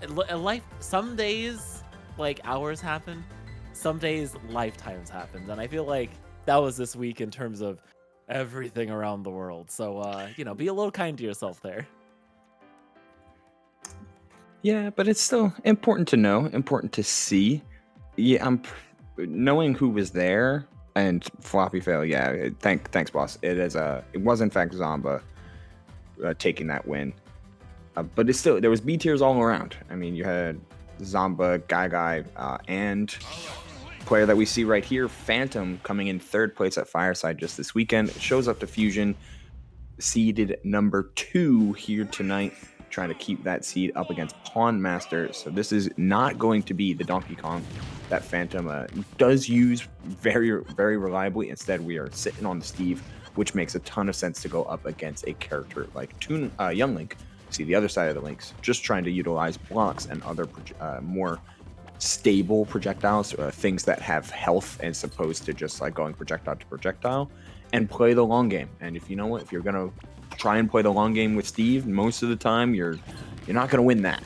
Life, some days, like, hours happen. Some days, lifetimes happens. And I feel like that was this week in terms of everything around the world. So, be a little kind to yourself there. Yeah, but it's still important to know, important to see. Yeah, knowing who was there and floppy fail. Yeah, thanks, boss. It was in fact Zomba taking that win, but it's still there was B tiers all around. I mean, you had Zomba, Guy, and player that we see right here, Fhantum, coming in third place at Fireside just this weekend. It shows up to Fusion, seeded number 2 here tonight, trying to keep that seed up against Pawnmaster. So this is not going to be the Donkey Kong that Fhantum does use very, very reliably. Instead, we are sitting on the Steve, which makes a ton of sense to go up against a character like Young Link. See the other side of the links, just trying to utilize blocks and other more stable projectiles, things that have health as opposed to just like going projectile to projectile, and play the long game. And if you're gonna try and play the long game with Steve, most of the time you're not gonna win that.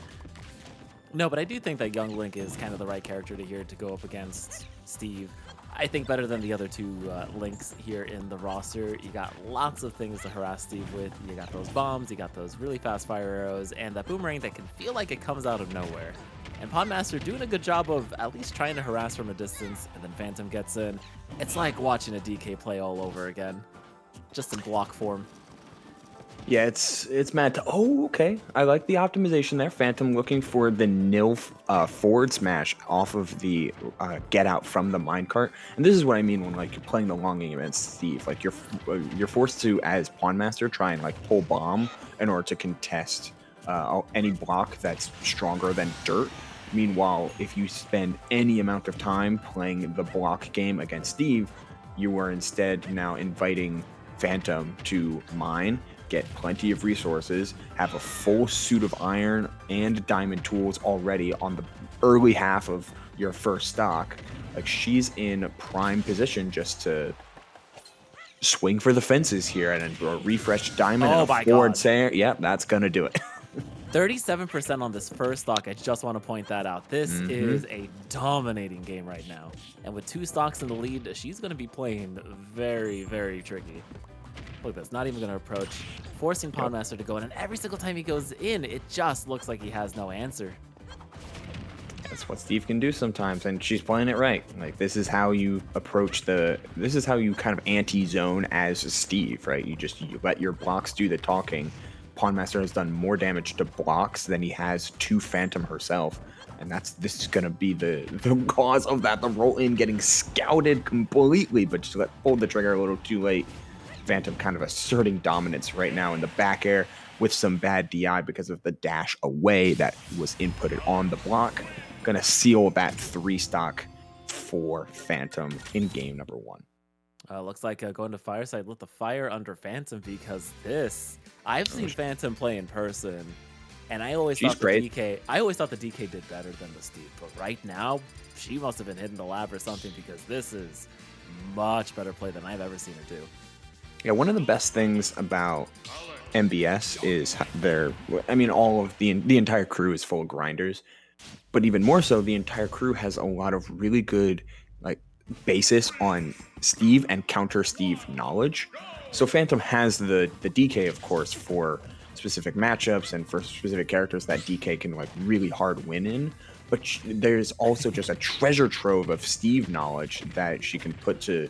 No, but I do think that Young Link is kind of the right character to go up against Steve. I think better than the other two Links here in the roster. You got lots of things to harass Steve with. You got those bombs, you got those really fast fire arrows, and that boomerang that can feel like it comes out of nowhere. And Pawnmaster doing a good job of at least trying to harass from a distance, and then Fhantum gets in. It's like watching a DK play all over again, just in block form. Yeah, it's mad to. Oh, okay. I like the optimization there. Fhantum looking for the nil forward smash off of the get out from the minecart. And this is what I mean when like you're playing the long game against Steve. Like you're forced to, as Pawnmaster, try and like pull bomb in order to contest any block that's stronger than dirt. Meanwhile, if you spend any amount of time playing the block game against Steve, you are instead now inviting Fhantum to mine, get plenty of resources, have a full suit of iron and diamond tools already on the early half of your first stock. Like she's in prime position just to swing for the fences here and a refresh diamond and a forward sayer. Yep, that's gonna do it. 37% on this first stock. I just want to point that out. This is a dominating game right now. And with 2 stocks in the lead, she's going to be playing very, very tricky. Look at this, not even going to approach, forcing Pawnmaster to go in. And every single time he goes in, it just looks like he has no answer. That's what Steve can do sometimes, and she's playing it right. Like, this is how you approach this is how you kind of anti-zone as Steve, right? You let your blocks do the talking. Pawnmaster has done more damage to blocks than he has to Fhantum herself. And this is going to be the cause of that. The roll in getting scouted completely, but just pulled the trigger a little too late. Fhantum kind of asserting dominance right now in the back air with some bad DI because of the dash away that was inputted on the block. Going to seal that 3 stock for Fhantum in game number 1. Looks like going to Fireside lit the fire under Fhantum because I've seen Fhantum play in person, and I always thought the DK did better than the Steve. But right now, she must have been hitting the lab or something because this is much better play than I've ever seen her do. Yeah, one of the best things about MBS is all of the entire crew is full of grinders, but even more so, the entire crew has a lot of really good basis on Steve and counter Steve knowledge. So Fhantum has the DK, of course, for specific matchups and for specific characters that DK can really hard win in. But there's also just a treasure trove of Steve knowledge that she can put to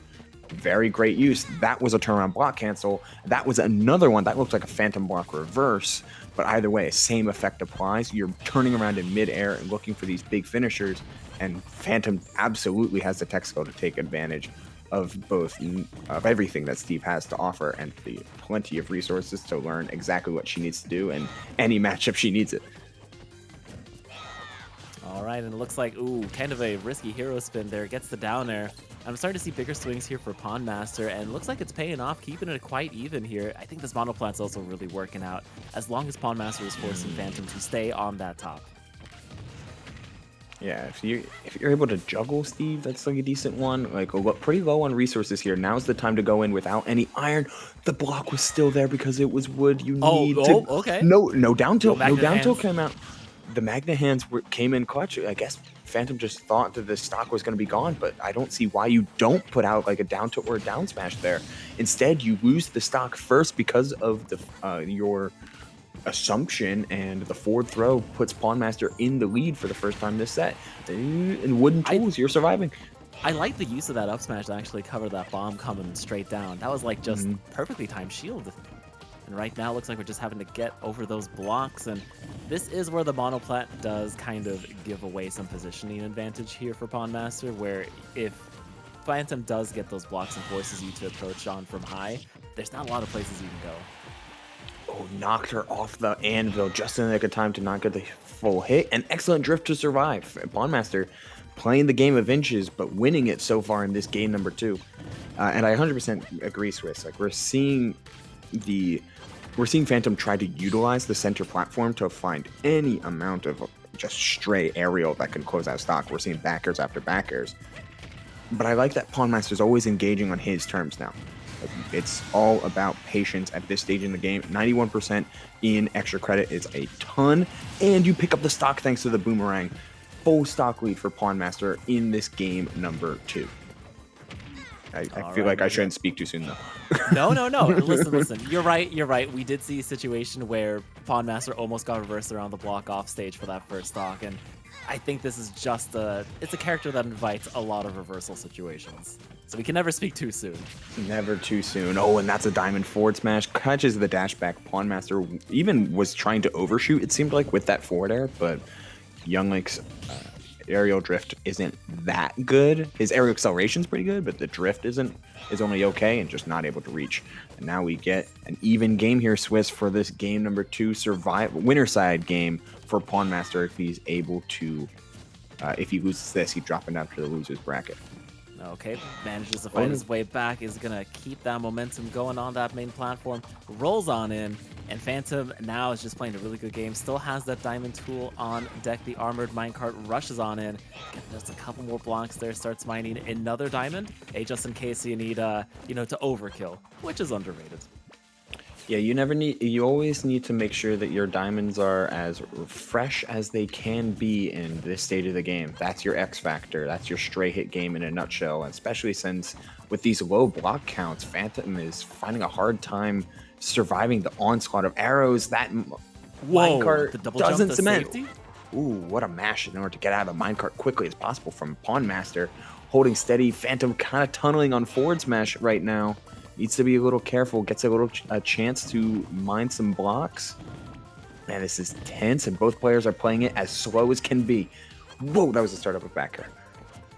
very great use. That was a turnaround block cancel. That was another one that looked like a Fhantum block reverse. But either way, same effect applies. You're turning around in midair and looking for these big finishers. And Fhantum absolutely has the tech skill to take advantage of of everything that Steve has to offer and the plenty of resources to learn exactly what she needs to do in any matchup she needs it. All right, and it looks like, kind of a risky hero spin there. Gets the down air. I'm starting to see bigger swings here for Pawnmaster, and it looks like it's paying off, keeping it quite even here. I think this monoplant's also really working out, as long as Pawnmaster is forcing Fhantum to stay on that top. Yeah, if you're able to juggle Steve, that's a decent one. Pretty low on resources here. Now's the time to go in without any iron. The block was still there because it was wood. Okay. No down tilt. No down tilt came out. the Magna hands came in clutch. I guess Fhantum just thought that the stock was going to be gone, but I don't see why you don't put out like a down tilt or a down smash there. Instead, you lose the stock first because of the your assumption, and the forward throw puts Pawnmaster in the lead for the first time this set. In wooden tools, you're surviving. I like the use of that up smash to actually cover that bomb coming straight down. That was like just perfectly timed shield. And right now, it looks like we're just having to get over those blocks. And this is where the monoplat does kind of give away some positioning advantage here for Pawnmaster, where if Fhantum does get those blocks and forces you to approach on from high, there's not a lot of places you can go. Oh, knocked her off the anvil just in the nick of time to not get the full hit. An excellent drift to survive. Pawnmaster playing the game of inches, but winning it so far in this game number 2. And I 100% agree, Swiss. Like, we're seeing Fhantum try to utilize the center platform to find any amount of just stray aerial that can close out stock. We're seeing backers after backers. But I like that Pawnmaster's always engaging on his terms now. It's all about patience at this stage in the game. 91% in extra credit is a ton, and you pick up the stock thanks to the boomerang. Full stock lead for Pawnmaster in this game number 2. I feel like I shouldn't speak too soon, though. No. Listen. You're right. We did see a situation where Pawnmaster almost got reversed around the block off stage for that first stock, and I think this is just it's a character that invites a lot of reversal situations. So we can never speak too soon. Never too soon. Oh, and that's a diamond forward smash. Catches the dash back. Pawnmaster even was trying to overshoot, it seemed like, with that forward air, but Young Link's aerial drift isn't that good. His aerial acceleration's pretty good, but the drift is only okay and just not able to reach. And now we get an even game here, Swiss, for this game number 2 winner side game for Pawnmaster. If he's able to, if he loses this, he's dropping down to the losers bracket. Okay, manages to fight his way back, is going to keep that momentum going on that main platform, rolls on in, and Fhantum now is just playing a really good game, still has that diamond tool on deck, the armored minecart rushes on in, there's a couple more blocks there, starts mining another diamond, just in case you need, to overkill, which is underrated. Yeah, you always need to make sure that your diamonds are as fresh as they can be in this stage of the game. That's your X factor. That's your stray hit game in a nutshell. And especially since with these low block counts, Fhantum is finding a hard time surviving the onslaught of arrows. That minecart doesn't cement. Safety? Ooh, what a mash in order to get out of the minecart quickly as possible from Pawnmaster. Holding steady, Fhantum kind of tunneling on forward smash right now. Needs to be a little careful, gets a chance to mine some blocks. Man, this is tense, and both players are playing it as slow as can be. Whoa, that was the start of a backer.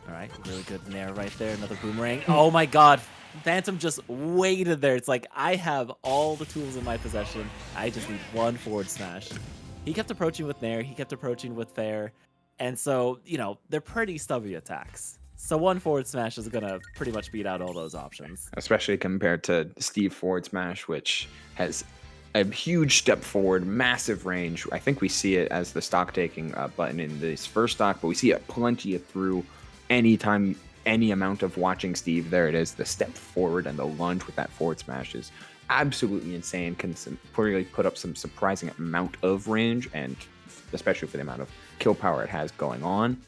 All right, really good nair right there. Another boomerang. Oh my god, Fhantum just waited there. It's like, I have all the tools in my possession. I just need one forward smash. He kept approaching with nair, he kept approaching with fair. And so, they're pretty stubby attacks. So one forward smash is going to pretty much beat out all those options. Especially compared to Steve forward smash, which has a huge step forward, massive range. I think we see it as the stock taking button in this first stock, but we see it plenty through anytime, any amount of watching Steve. There it is, the step forward and the lunge with that forward smash is absolutely insane. Can really put up some surprising amount of range, and especially for the amount of kill power it has going on.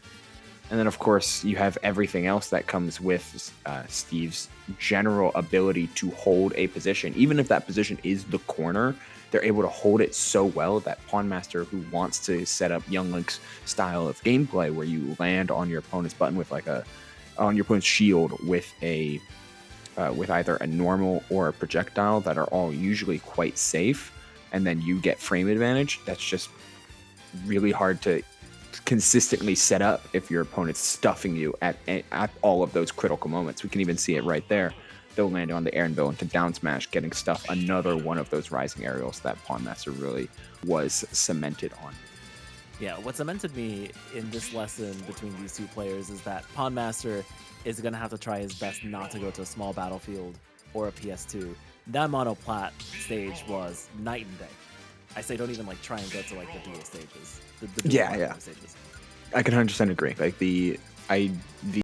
And then, of course, you have everything else that comes with Steve's general ability to hold a position. Even if that position is the corner, they're able to hold it so well that Pawnmaster, who wants to set up Young Link's style of gameplay, where you land on your opponent's button with on your opponent's shield with with either a normal or a projectile that are all usually quite safe, and then you get frame advantage. That's just really hard to consistently set up if your opponent's stuffing you at all of those critical moments. We can even see it right there. They'll land on the anvil into down smash, getting stuff. Another one of those rising aerials that Pawnmaster really was cemented on. Yeah, what cemented me in this lesson between these two players is that Pawnmaster is going to have to try his best not to go to a small battlefield or a PS2. That monoplat stage was night and day. I say don't even try and go to the dual stages. The yeah. stages. I can 100% agree. The